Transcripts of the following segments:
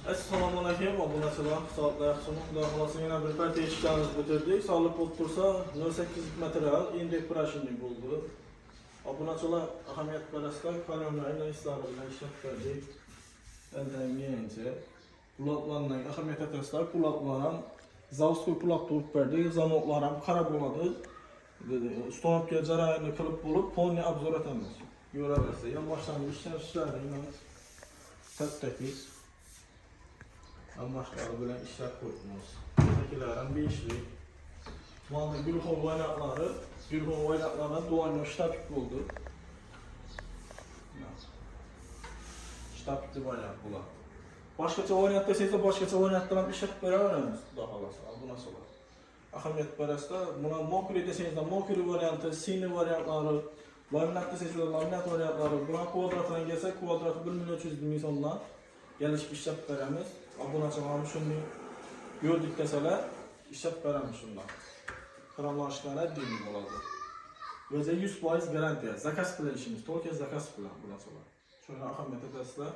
Assalomu alaykum, obunachilar, soatlar yaxshimi? Xudo xolasa yana bir partiya ishlarimizni bitirdik. Sog'liq bo'lib tursa 08 material indek prashing bo'ldi. Obunachilar ahamiyat berasizlar, qalamlarni ishlari bilan ishlab berdik. Eldangiyincha quloqlarning ahamiyat etasizlar, quloqlar ham zavskoy quloq turib berdik, zanoqlar ham qara bo'ladi. Ustonovga jarayonni qilib bo'lib, polni obzor etamiz. Ko'raverasiz, yonboshdan ishlarini tattakis almashlar bilan ishlab qo'yamiz. Bularning ham 5lik. Mana gulxon vayroqlari do'yni shtabik bo'ldi. Shtabik vayroq bular. Boshqacha variant desangizlar, boshqacha variantda ham ishlab beraveramiz, xudo xolasa. Bu narsalar. Ahamiyat berasizlar. Buni mokri desangizlar, mokri varianti, sini variantlari, laminat desangizlar, laminat variantlari, bular kvadratdan kelsa, kvadrati 1.300 ming so'mdan kelishib ishlab beramiz. Obunachilar shuni gördük deseler, ishlab beramiz shundan. Qaramlashlarga deylik bo'ladi. O'zi 100% garantiya. Zakaz bilan ishimiz, to'liq zakaz bilan bu narsalar. Shuni ahamiyat etasizlar.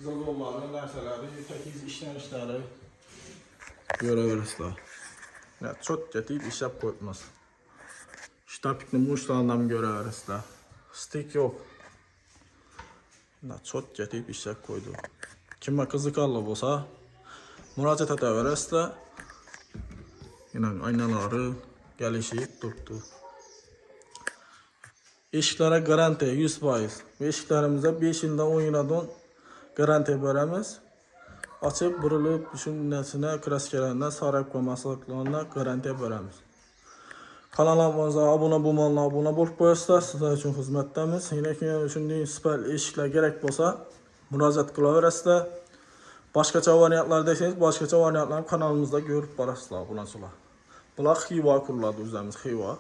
Zalollarning narsalari, takiz ishlanishlari ko'raverasizlar. Cho'tga tib ishlab qo'yibmiz. Shtabikni mushtlaridan ko'raverasizlar. Stik yo'q. Cho'tga tib ishlab qo'ydik. Kimga qiziqarli bo'lsa, murojaat etaverasizlar. Yana aynalari galishib turibdi. Eshiklari garantiya 100%. Eshiklarimizda 5 yildan 10 yildan garantiya beramiz. Ochib, burilib, shunday kraskalardan sarab qo'ymasliklarini garantiya beramiz. Kanalimizga obuna bo'lganlar obuna bo'lib qo'yasizlar. Sizlar uchun xizmatdamiz. Yana shunday sipal eshiklar kerak bo'lsa, murojaat qilaverasizlar. Boshqacha variantlar desangiz, boshqacha variantlarni kanalimizda ko'rib borasizlar bunachilar. Bular Xiva quriladi, o'zimiz Xiva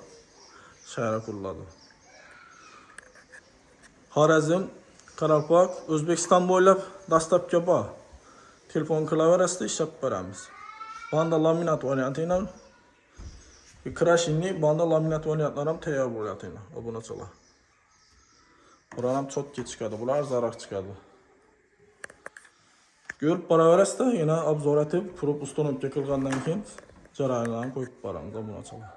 shahar quriladi. Xorazm, Qoraqalpoq, O'zbekiston bo'ylab dastlabki bor. Telefon qilaverasizlar, ishlab beramiz. Banda laminat variantining krashingni banda laminat variantlari ham tayyor bo'ladi. Obunachilar. Bular ham cho'tga chiqadi, bular zaroq chiqadi. Ko'rib boraverasizlar, yana obzor etib, turib ustonovga qilgandan keyin jarayonlarni qo'yib boramiz obunachilar.